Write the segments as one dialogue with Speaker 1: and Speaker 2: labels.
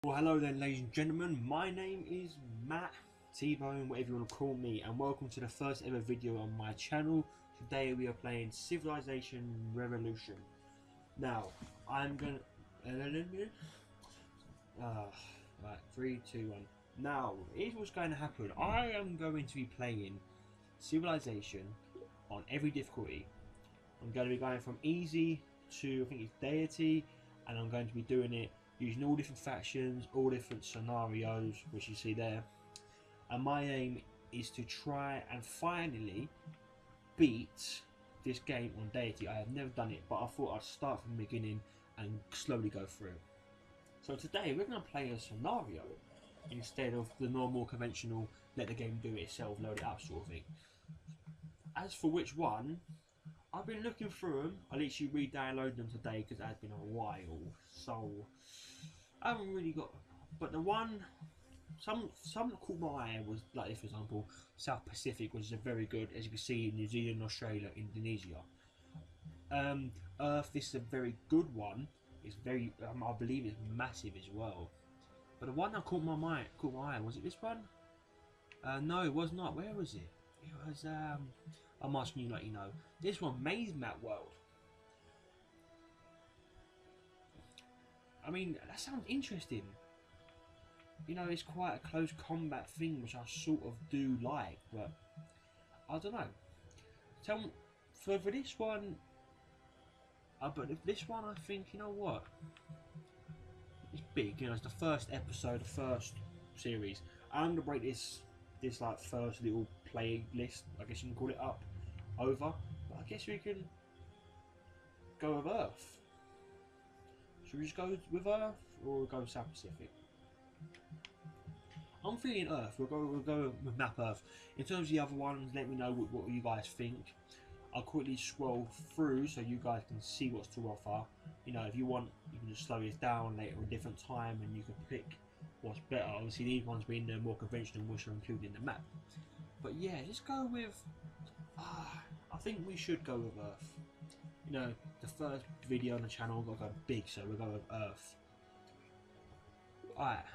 Speaker 1: Well, hello then, ladies and gentlemen. My name is Matt, T-Bone, whatever you want to call me, and welcome to the first ever video on my channel. Today we are playing Civilization Revolution. Now, I'm gonna... right, 3, 2, 1. Now, here's what's going to happen. I am going to be playing Civilization on every difficulty. I'm going to be going from easy to, I think it's deity, and I'm going to be doing it using all different factions, all different scenarios, which you see there. And my aim is to try and finally beat this game on deity. I have never done it, but I thought I'd start from the beginning and slowly go through. So today we're going to play a scenario instead of the normal conventional let the game do it itself, load it up sort of thing. As for which one, I've been looking through them. I literally re-downloaded them today because it has been a while. So I haven't really got, but the one, some that caught my eye was like this, for example, South Pacific, which is a very good, as you can see, New Zealand, Australia, Indonesia. Earth, this is a very good one. It's very, I believe it's massive as well. But the one that caught my eye, was it this one? No, it was not. Where was it? It was, I'm asking you like you know. This one, Maze Map World. I mean, that sounds interesting. You know, it's quite a close combat thing, which I sort of do like, but I don't know. Tell me, for this one, but if this one, I think, you know what? It's big, you know, it's the first episode, the first series. I'm gonna break this like first little playlist, I guess you can call it, up over. But I guess we can go with Earth. Should we just go with Earth or go with South Pacific? I'm thinking Earth. We'll go with Map Earth. In terms of the other ones, let me know what you guys think. I'll quickly scroll through so you guys can see what's to offer. You know, if you want, you can just slow this down later at a different time, and you can pick what's better. Obviously, these ones being the more conventional, which are included in the map. But yeah, just go with. I think we should go with Earth. You know, the first video on the channel got to go big, so we'll go with Earth. Alright,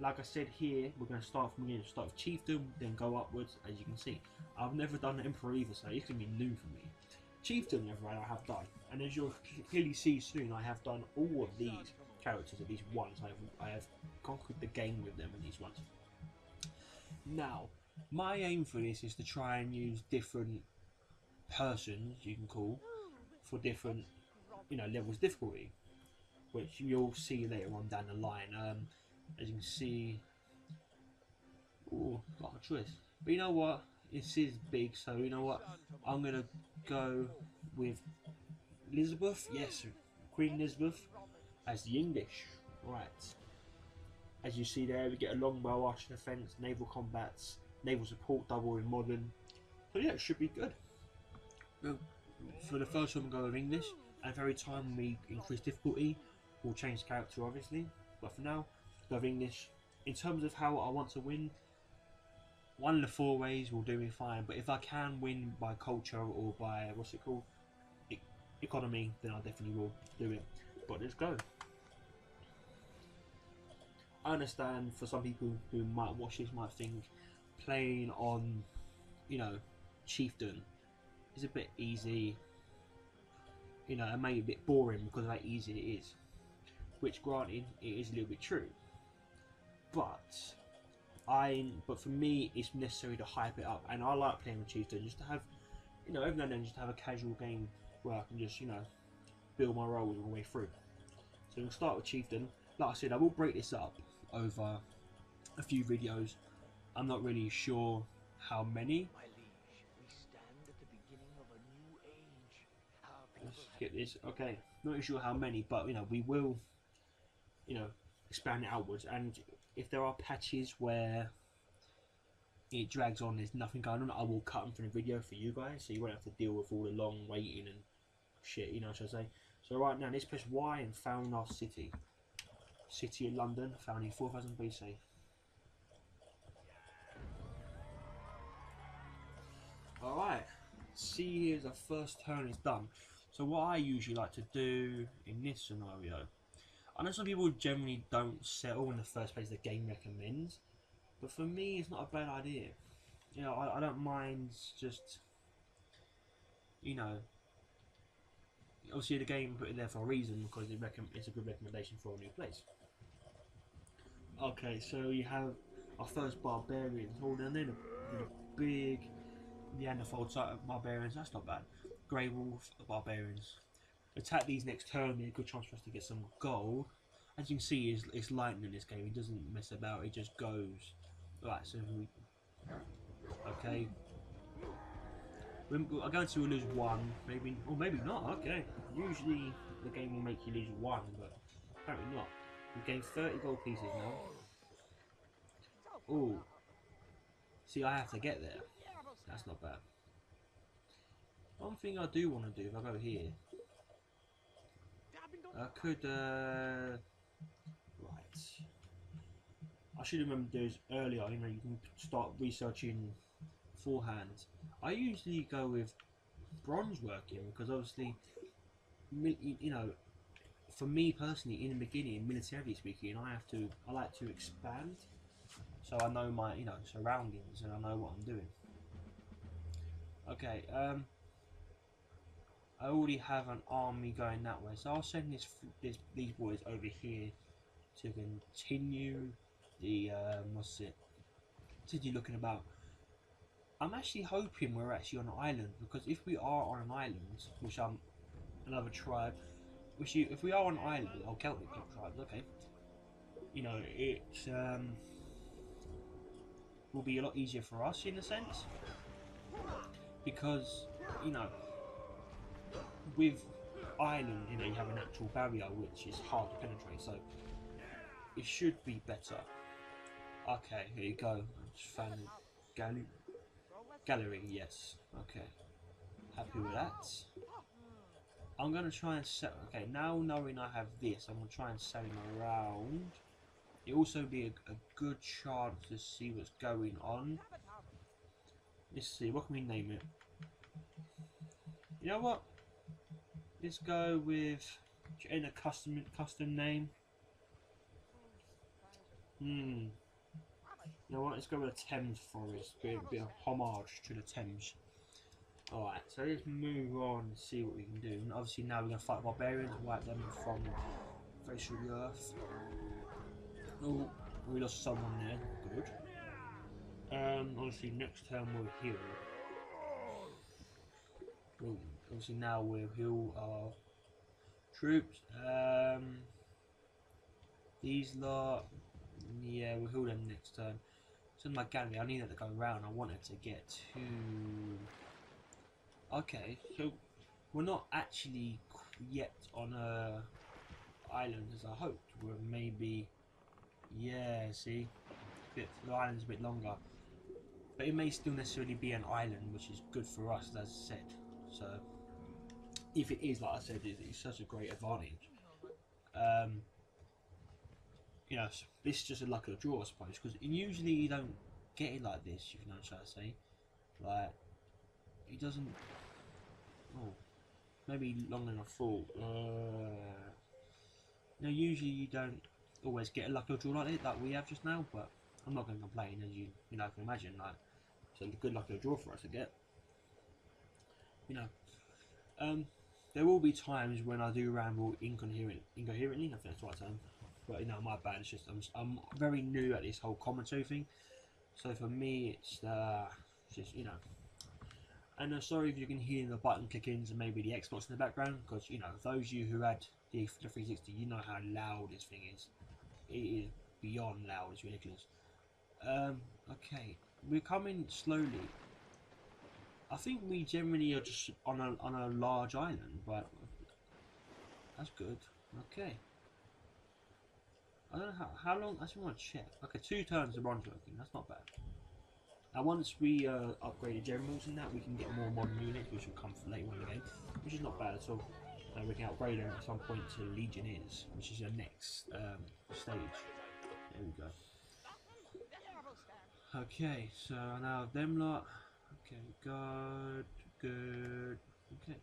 Speaker 1: like I said here, we're going to start from here. Start with Cheiftain, then go upwards, as you can see. I've never done the Emperor either, so it's going to be new for me. Chieftain, I have done, and as you'll clearly see soon, I have done all of these characters at least once. I have conquered the game with them at least once. Now, my aim for this is to try and use different persons, you can call, for different, you know, levels of difficulty, which you'll see later on down the line. As you can see, oh, got a choice. But you know what? This is big, so you know what? I'm gonna go with Elizabeth. Yes, Queen Elizabeth as the English. Right. As you see there, we get a longbow, archer defense, naval combats, naval support, double in modern. So yeah, it should be good. For the first one, we'll go with English, and for every time we increase difficulty, we'll change the character, obviously. But for now, go with English. In terms of how I want to win, one of the 4 ways will do me fine. But if I can win by culture or by what's it called, economy, then I definitely will do it. But let's go. I understand for some people who might watch this might think playing on, you know, Cheiftain is a bit easy, you know, it may be a bit boring because of how easy it is, which granted it is a little bit true, but for me it's necessary to hype it up, and I like playing with Cheiftain just to have, you know, every now and then just to have a casual game where I can just, you know, build my roles all the way through. So we'll start with Cheiftain. Like I said, I will break this up over a few videos. I'm not really sure how many. Let's get this. Okay, not really sure how many, but you know, we will, you know, expand it outwards. And if there are patches where it drags on, there's nothing going on, I will cut them from the video for you guys, so you won't have to deal with all the long waiting and shit, you know, should I say. So right now, let's press Y and found our city. City of London, found in 4000 BC. Alright, see here's our first turn is done. So what I usually like to do in this scenario, I know some people generally don't settle in the first place the game recommends, but for me, it's not a bad idea. You know, I don't mind just, you know, obviously the game put it there for a reason because it's a good recommendation for a new place. Okay, so you have our first barbarians. Oh, then they're the big Neanderthal type barbarians. That's not bad. Grey Wolf barbarians. Attack these next turn. Be a good chance for us to get some gold. As you can see, it's lightning in this game. He doesn't mess about. He just goes. Right. So we. Okay. I guarantee we'll lose one, maybe, or maybe not. Okay. Usually the game will make you lose one, but apparently not. We've gained 30 gold pieces now. Oh. See, I have to get there. That's not bad. One thing I do want to do, if I go here, I could, right. I should have remembered those earlier, you know, you can start researching beforehand. I usually go with bronze working because obviously, you know, for me personally, in the beginning, militarily speaking, I like to expand, so I know my, you know, surroundings and I know what I'm doing. Okay, I already have an army going that way, so I'll send these boys over here to continue the continue looking about. I'm actually hoping we're actually on an island because if we are on an island, which I'm another tribe, if we are on an island, or Celtic tribes, okay, you know it will be a lot easier for us in a sense because you know with island, you know, you have an actual barrier which is hard to penetrate, so it should be better. Okay, here you go. Just found the gallery, yes. Okay, happy with that. I'm gonna try and set. Okay, now knowing I have this, I'm gonna try and sail him around. It also be a good chance to see what's going on. Let's see, what can we name it? You know what? Let's go with in a custom name. You know what? Let's go with a Thames Forest. Be a bit of homage to the Thames. Alright, so let's move on and see what we can do. And obviously now we're going to fight barbarians, wipe them from the face of the earth. Oh, we lost someone there. Good. Obviously next turn we'll heal. Well, obviously now we'll heal our troops. These lot, yeah, we'll heal them next turn. So my gallery, I need that to go around. I want it to get to. Okay, so we're not actually yet on a island as I hoped. We're maybe, yeah. See, the island's a bit longer, but it may still necessarily be an island, which is good for us, as I said. So, if it is, like I said, it's such a great advantage. You know, this is just a luck of the draw, I suppose, because usually you don't get it like this. If you know what I'm trying to say, like it doesn't. Oh, maybe longer than I thought. No, usually you don't always get a luck of the draw like we have just now, but I'm not going to complain, as you know can imagine. Like, it's a good luck of the draw for us to get. You know, there will be times when I do ramble incoherently. I think that's the right term. But you know, my bad. It's just I'm very new at this whole commentary thing, so for me it's just you know. And sorry if you can hear the button clickings and maybe the Xbox in the background, because you know those of you who had the 360, you know how loud this thing is. It is beyond loud. It's ridiculous. Okay, we're coming slowly. I think we generally are just on a large island, but that's good. Okay. I don't know how long. I just want to check. Okay, 2 turns of bronze working. That's not bad. Now once we upgraded generals and that, we can get more modern units, which will come for later in the game, which is not bad at all. We can upgrade them at some point to Legionnaires, which is the next stage. There we go. Okay, so now them lot. Okay, good. Okay,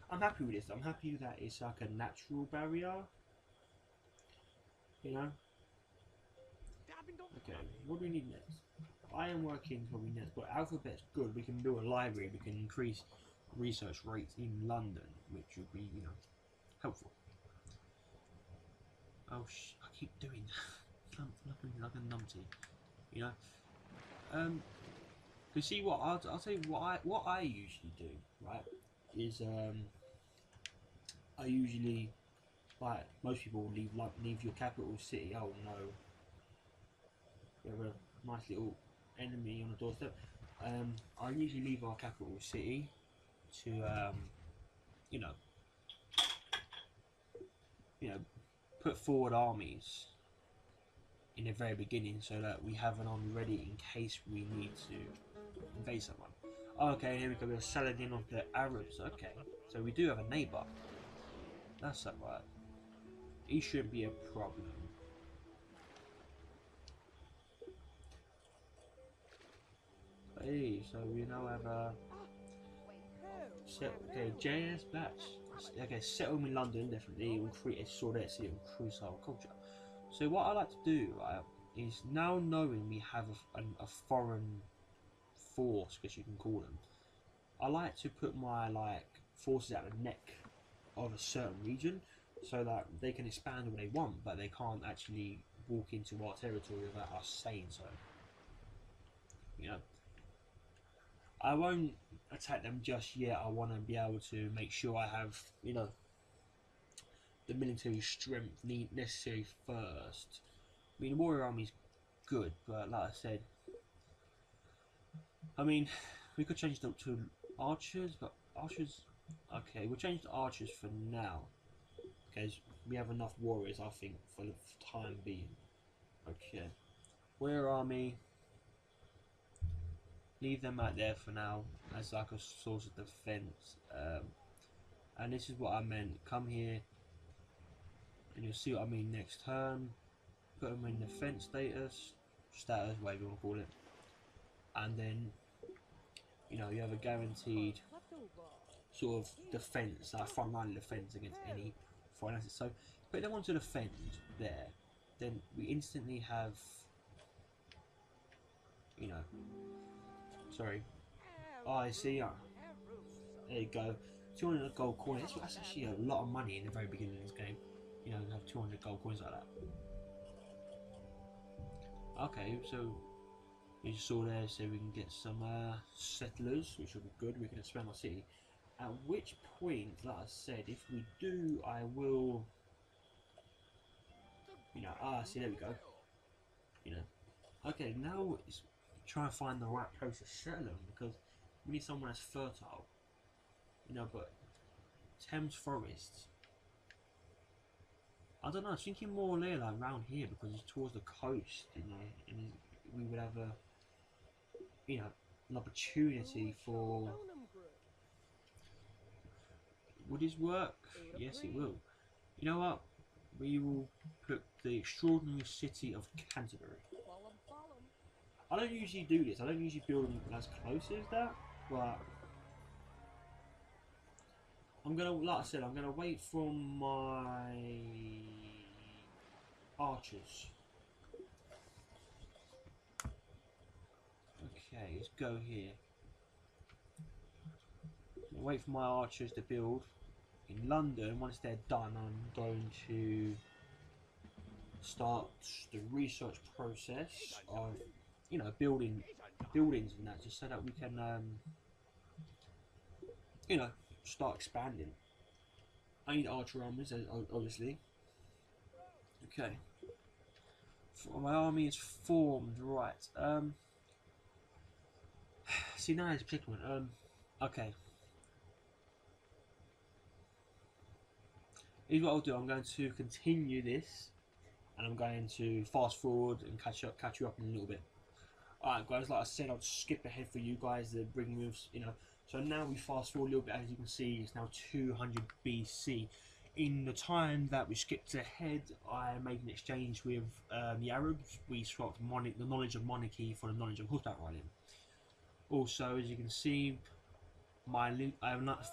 Speaker 1: I'm happy with this. I'm happy that it's like a natural barrier. You know. Okay, what do we need next? I am working probably next, but alphabet's good. We can build a library. We can increase research rates in London, which would be, you know, helpful. Oh, I keep doing that. like a numpty, you know. You see what I'll tell you what I usually do, right? Is I usually, like most people, leave your capital city. Oh no, we have a nice little enemy on the doorstep. I usually leave our capital city to you know, you know, put forward armies in the very beginning so that we have an army ready in case we need to invade someone. Okay, here we go. We're Saladin of the Arabs. Okay, so we do have a neighbour. That's alright. He shouldn't be a problem. Hey, so we now have a okay, JS Batch. Okay, settle in London definitely. We'll create a sword city and cruise our culture. So what I like to do, right, is now knowing we have a foreign force, guess you can call them. I like to put my forces at the neck of a certain region, so that they can expand when they want, but they can't actually walk into our territory without us saying so. You know, I won't attack them just yet. I want to be able to make sure I have, you know, the military strength necessary first. I mean, the warrior army's good, but like I said, I mean, we could change them to archers, but archers. Okay, we'll change to archers for now, because we have enough warriors, I think, for the time being. Okay, warrior army. Leave them out there for now as like a source of defense. And this is what I meant. Come here, and you'll see what I mean next turn. Put them in defense status, whatever you want to call it, and then you know you have a guaranteed sort of defense, like frontline defense against any foreign assets. So put them onto defend there, then we instantly have, you know, sorry. Oh, I see. There you go. 200 gold coins. That's actually a lot of money in the very beginning of this game. You know, have 200 gold coins like that. Okay, so you just saw there, so we can get some settlers, which will be good. We can expand our city. At which point, like I said, if we do, I will. You know, see, there we go. You know, okay, now it's trying to find the right place to settle them because we need someone that's fertile. You know, but Thames Forest. I don't know. I was thinking more there, like around here, because it's towards the coast. You know, and we would have a, you know, an opportunity for. Would this work? Yes, it will. You know what? We will put the extraordinary city of Canterbury. I don't usually do this. I don't usually build them as close as that, but I'm gonna, like I said, I'm gonna wait for my archers. Okay, let's go here. Wait for my archers to build in London. Once they're done, I'm going to start the research process of, you know, building buildings and that, just so that we can, you know, start expanding. I need archer armies, obviously. Okay. My army is formed, right. See, now it's a particular one. Okay. Here's what I'll do. I'm going to continue this, and I'm going to fast forward and catch you up in a little bit. Alright guys, like I said, I'll skip ahead for you guys to bring moves, you know. So now we fast forward a little bit. As you can see, it's now 200 BC. In the time that we skipped ahead, I made an exchange with the Arabs. We swapped the knowledge of monarchy for the knowledge of horseback riding. Also, as you can see, I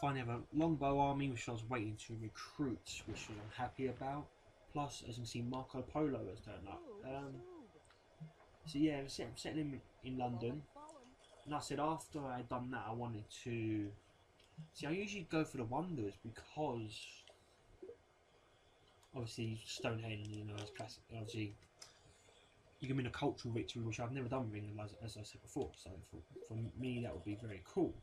Speaker 1: finally have a longbow army, which I was waiting to recruit, which I'm happy about. Plus, as you can see, Marco Polo has turned up. So yeah, I'm settling in London. And I said after I had done that, I wanted to see. I usually go for the wonders because obviously Stonehenge, you know, is classic. Obviously, you can win a cultural victory, which I've never done with England, as I said before. So for me, that would be very cool.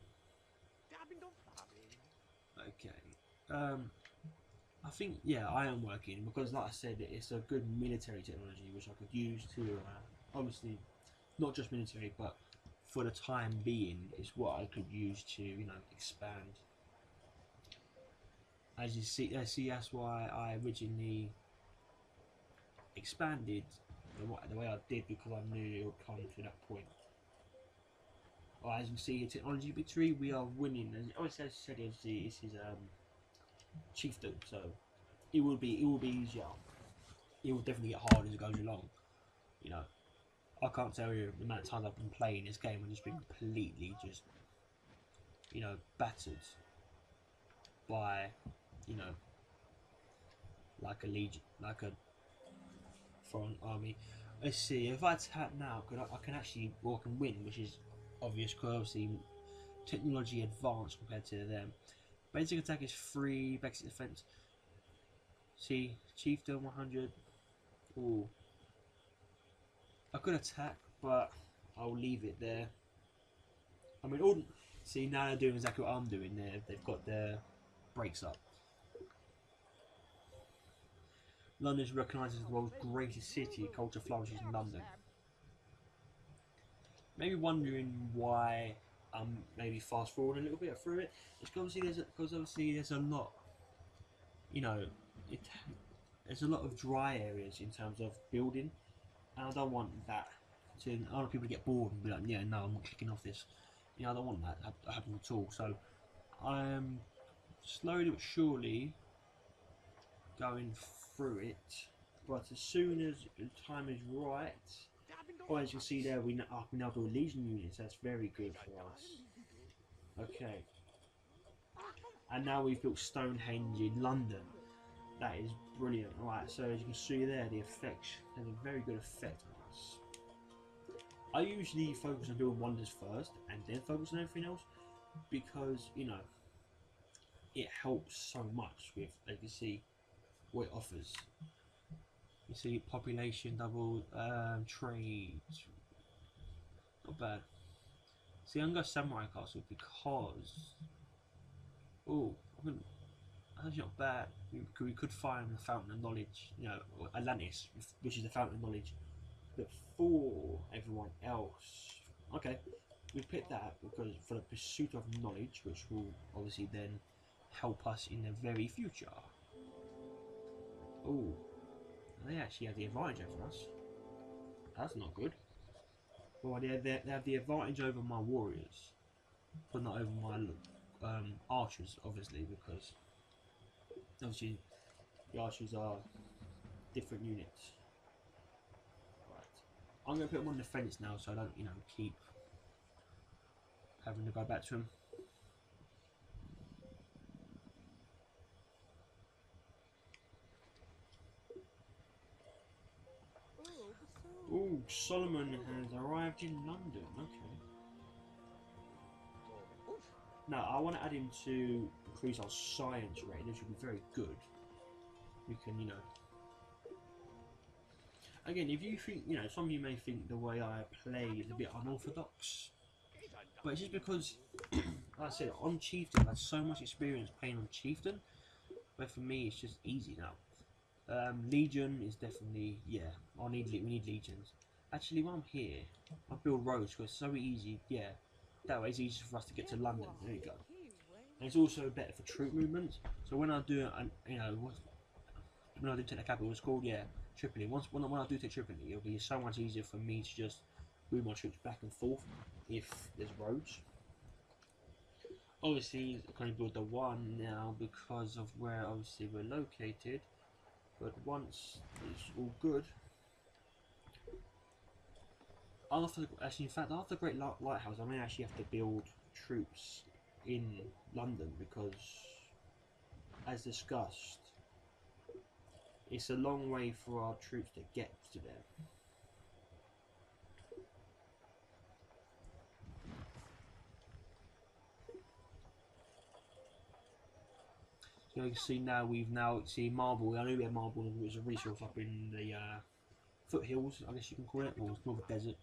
Speaker 1: Okay. I think, yeah, I am working because, like I said, it's a good military technology which I could use to, obviously, not just military, but for the time being, is what I could use to, you know, expand. As you see, that's why I originally expanded the way I did, because I knew it would come to that point. Well, as you can see, technology victory, we are winning. As I said, this is Cheiftain, so it will be easier. It will definitely get harder as it goes along. You know, I can't tell you the amount of times I've been playing this game and just been completely just, you know, battered by, you know, like a legion, like a foreign army. Let's see, if I attack now, I can actually walk and win, which is obvious because obviously technology advanced compared to them. Basic attack is 3, basic defense. See, Cheiftain 100. Ooh. I could attack, but I'll leave it there. I mean, all see, now they're doing exactly what I'm doing there. They've got their brakes up. London is recognised as the world's greatest city. Culture flourishes in London. Maybe wondering why I'm maybe fast forwarding a little bit through it. It's because obviously there's a lot. You know, there's a lot of dry areas in terms of building, and I don't want that. I don't want people to get bored and be like, yeah, no, I'm not clicking off this. You know, I don't want that to happen at all. So I am slowly but surely going through it, but as soon as the time is right, as you can see there, we now do a legion units. That's very good for us. Okay, and now we've built Stonehenge in London. That is brilliant. Right, so as you can see there, the effect has a very good effect on us. I usually focus on doing wonders first and then focus on everything else, because, you know, it helps so much with, as you can see, what it offers. You see population double, trade, not bad. See, I'm going to Samurai Castle because, oh, that's not bad. We could find the Fountain of Knowledge, you know, or Atlantis, which is the Fountain of Knowledge, but for everyone else. Okay, we picked that because for the pursuit of knowledge, which will obviously then help us in the very future. Oh, they actually have the advantage over us. That's not good. Well, they have the advantage over my warriors, but not over my archers, obviously, because obviously the archers are different units. Right, I'm going to put them on defense now, so I don't, you know, keep having to go back to them. Oh, Solomon has arrived in London. Okay. Now, I want to add him to increase our science rating, which would be very good. We can, you know... Again, if you think, you know, some of you may think the way I play is a bit unorthodox. But it's just because, like I said, on Cheiftain, I've had so much experience playing on Cheiftain. But for me, it's just easy now. Legion is definitely, yeah, we need legions. Actually, while I'm here, I build roads because it's so easy. Yeah, that way it's easy for us to get to London. There you go. And it's also better for troop movements. So when I do, you know, when I do take the capital, it's called, yeah, Tripoli. When I do take Tripoli, it'll be so much easier for me to just move my troops back and forth if there's roads. Obviously, I can only build the one now because of where obviously we're located. But once it's all good, in fact, after the Great Lighthouse, I may actually have to build troops in London because, as discussed, it's a long way for our troops to get to there. So you can see now we've seen marble. I know we had marble was a resource up in the foothills, I guess you can call it, or it's more of a desert.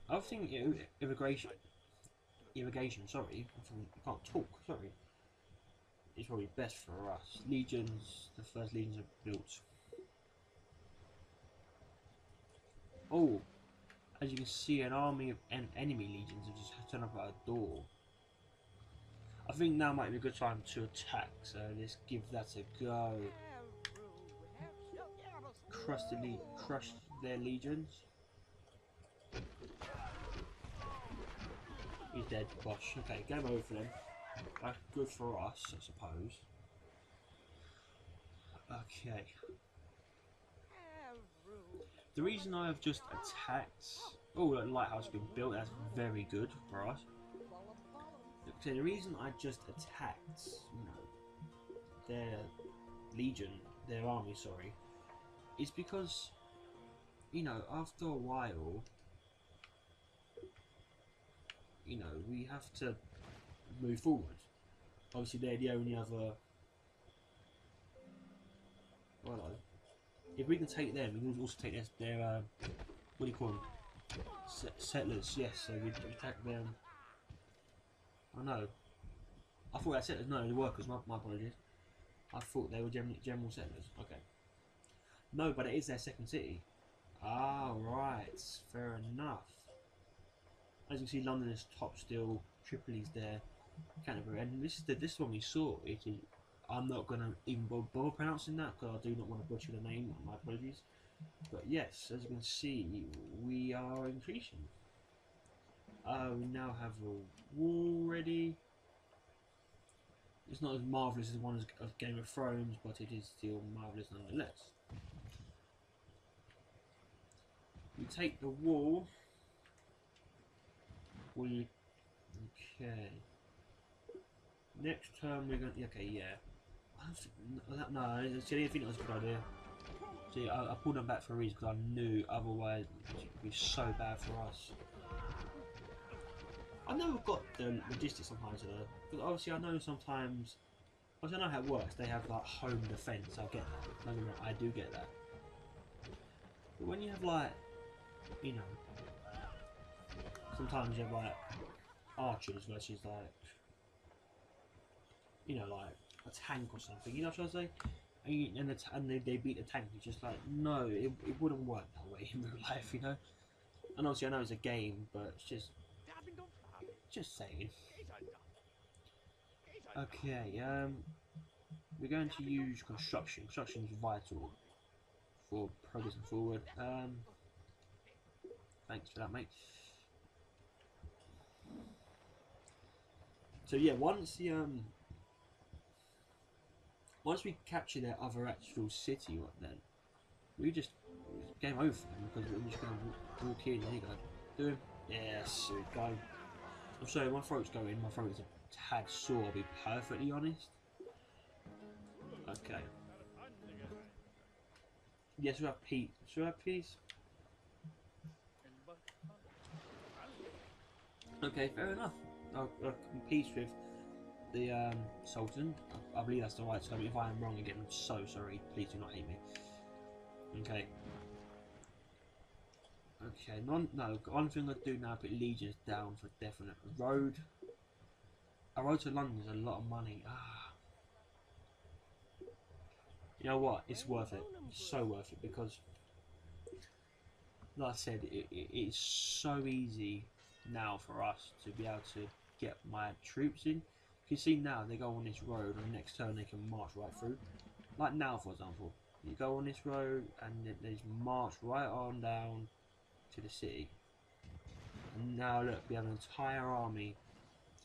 Speaker 1: I think irrigation. Sorry, I can't talk. Sorry. It's probably best for us. Legions. The first legions are built. Oh, as you can see, an army of enemy legions have just turned up at a door. I think now might be a good time to attack, so let's give that a go. Crush their legions. He's dead, bosh. Okay, game over for them. That's good for us, I suppose. Okay. The reason I have just attacked... Oh, that lighthouse has been built. That's very good for us. Okay, the reason I just attacked, you know, their legion, their army, sorry, is because, you know, after a while, you know, we have to move forward. Obviously, they're the only other... Well, if we can take them, we can also take their what do you call them? Settlers, yes, so we attack them. Oh no. I thought they settlers, no, the workers, my apologies. I thought they were general settlers, okay. No, but it is their second city. Ah, right, fair enough. As you can see, London is top still, Tripoli's there, Canterbury, and this is one we saw. It is, I'm not going to even bother pronouncing that because I do not want to butcher the name, my apologies. But yes, as you can see, we are increasing. We now have a wall ready. It's not as marvellous as the one as Game of Thrones, but it is still marvellous nonetheless. We take the wall. Okay. Next turn we're going to... Okay, yeah. No, I didn't think that was a good idea. See, I pulled them back for a reason because I knew otherwise it would be so bad for us. I know we've got the logistics sometimes of it, but obviously I know sometimes... Obviously I know how it works, they have like home defence, I get that. Don't get me wrong, I do get that. But when you have like, you know, sometimes you have like archers versus like, you know, like a tank or something, you know what I say? And they beat the tank, it's just like, no, it wouldn't work that way in real life, you know? And obviously I know it's a game, but it's just saying. Okay, we're going to use construction. Construction is vital for progressing forward. Thanks for that, mate. So yeah, once we capture their other actual city, then we just game over for them because we're just going to walk in. There you go. Do him. Yes, there we go. I'm sorry, my throat's going. My throat is a tad sore, I'll be perfectly honest. Okay. Yes, we have peace. Should we have peace? Okay, fair enough. I'll peace with the Sultan. I believe that's the right term. If I am wrong again, I'm so sorry. Please do not hate me. Okay. Okay, no, one thing I do now, put legions down for definite. A road to London is a lot of money. Ah. You know what? It's worth it. It's so worth it because, like I said, it's so easy now for us to be able to get my troops in. You can see now they go on this road, and the next turn they can march right through. Like now, for example, you go on this road and they just march right on down to the city. And now look, we have an entire army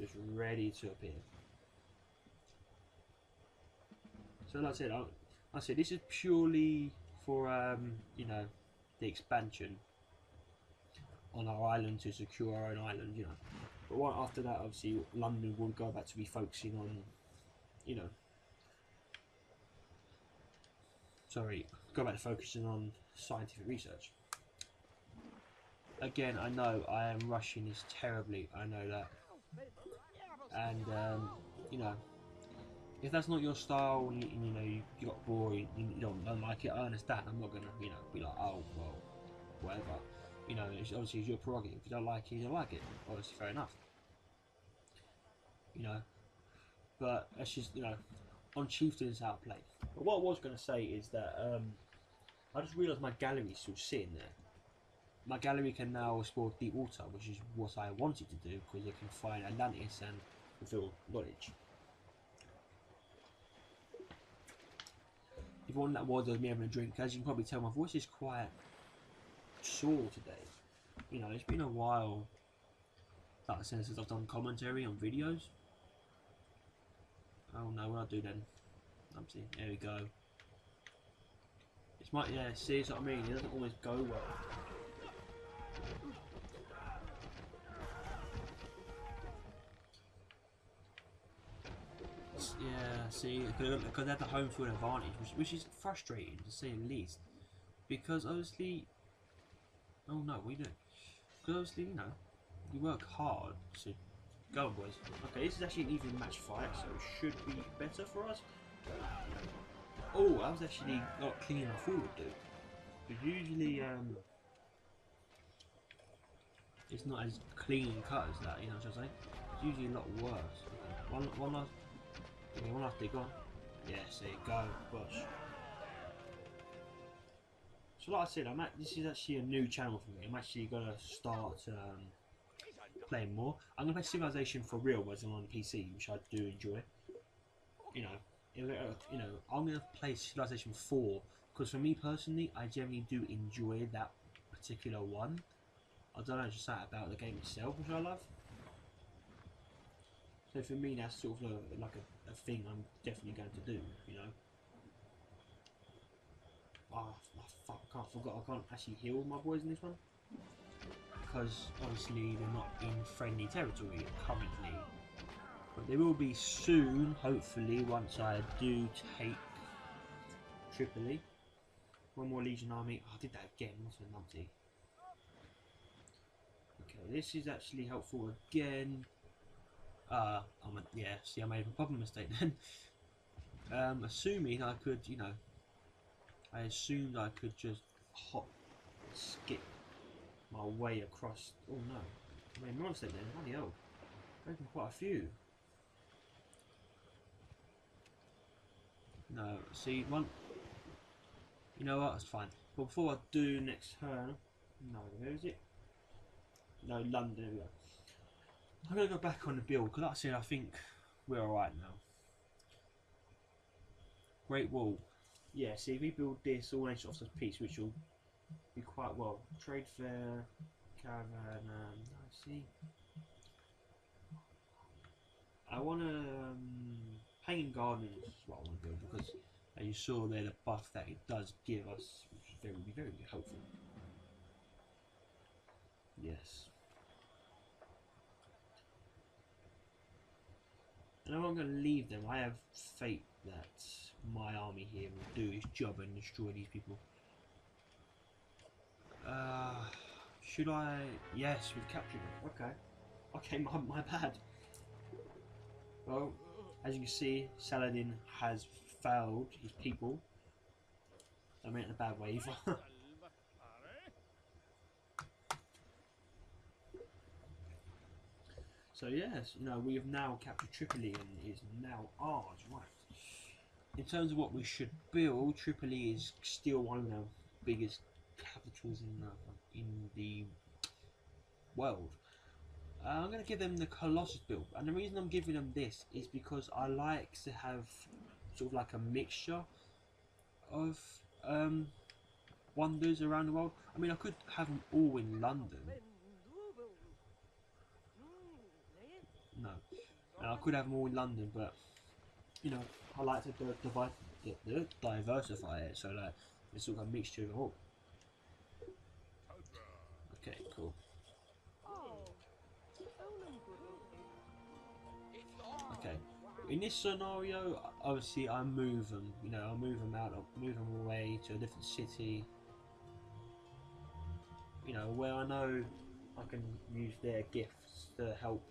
Speaker 1: just ready to appear. So like I said, this is purely for you know, the expansion on our island to secure our own island, you know. But right after that, obviously, London will go back to be focusing on, you know, sorry, go back to focusing on scientific research. Again, I know I am rushing this terribly. I know that, and you know, if that's not your style, and you know you got bored, you don't like it, I understand. I'm not gonna, you know, be like, oh well, whatever. You know, obviously it's your prerogative. If you don't like it, you don't like it. Obviously, fair enough. You know, but it's just, you know, on Cheiftain is how I play. But what I was gonna say is that I just realised my gallery is still sitting there. My gallery can now explore deep water, which is what I wanted to do, because it can find Atlantis and fulfill knowledge. If you want that was me having a drink, as you can probably tell, my voice is quite sore today. You know, it's been a while, like I said, since I've done commentary on videos. Oh no, what do I do then? There we go. It's my, yeah, see, that's what I mean, it doesn't always go well. Yeah, see, because they have the home field advantage, which is frustrating to say the least. Because obviously, oh no, we don't. Because obviously, you know, you work hard, so go on, boys. Okay, this is actually an even match fight, so it should be better for us. Oh, I was actually not clean enough forward, dude. Because usually, it's not as clean cut as that, you know what I'm saying? It's usually a lot worse. Okay. One last. Okay, one last dig on. Yes, there you go, gosh. So like I said, this is actually a new channel for me. I'm actually gonna start playing more. I'm gonna play Civilization for real, as I'm on PC, which I do enjoy. You know, I'm gonna play Civilization 4 because for me personally, I generally do enjoy that particular one. I don't know, just that about the game itself, which I love. So for me, that's sort of like a thing I'm definitely going to do, you know. Oh, fuck, I can't actually heal my boys in this one. Because obviously they're not in friendly territory currently. But they will be soon, hopefully, once I do take Tripoli. One more Legion army. Oh, I did that again, what's a numpty. Okay, this is actually helpful again. Yeah, see, I made a proper mistake then. Assuming I could, you know, I assumed I could just skip my way across. Oh no, I made a mistake then. Bloody hell, making quite a few. No, see, one. You know what? It's fine. But before I do next turn, no, where is it? No, London. There we go. I'm gonna go back on the build because, like I said, I think we're alright now. Great Wall. Yeah, see, if we build this all nations officers peace, which will be quite well. Trade fair, caravan. I see. I want to pagan gardens is what I want to build because, as you saw there, the buff that it does give us, which is very helpful. Yes. And I'm not going to leave them. I have faith that my army here will do its job and destroy these people. Should I? Yes, we've captured them. Okay. Okay, my bad. Well, as you can see, Saladin has failed his people. I mean, in a bad way either. So yes, you know, we have now captured Tripoli and it is now ours, right? In terms of what we should build, Tripoli is still one of the biggest capitals in the world. I'm going to give them the Colossus build, and the reason I'm giving them this is because I like to have sort of like a mixture of wonders around the world. I mean, I could have them all in London. No, I could have them all in London, but you know, I like to diversify it so that it's sort of a mixture of it all. Okay, cool. in this scenario, obviously I move them. You know, I move them out, move them away to a different city. You know, where I know I can use their gifts to help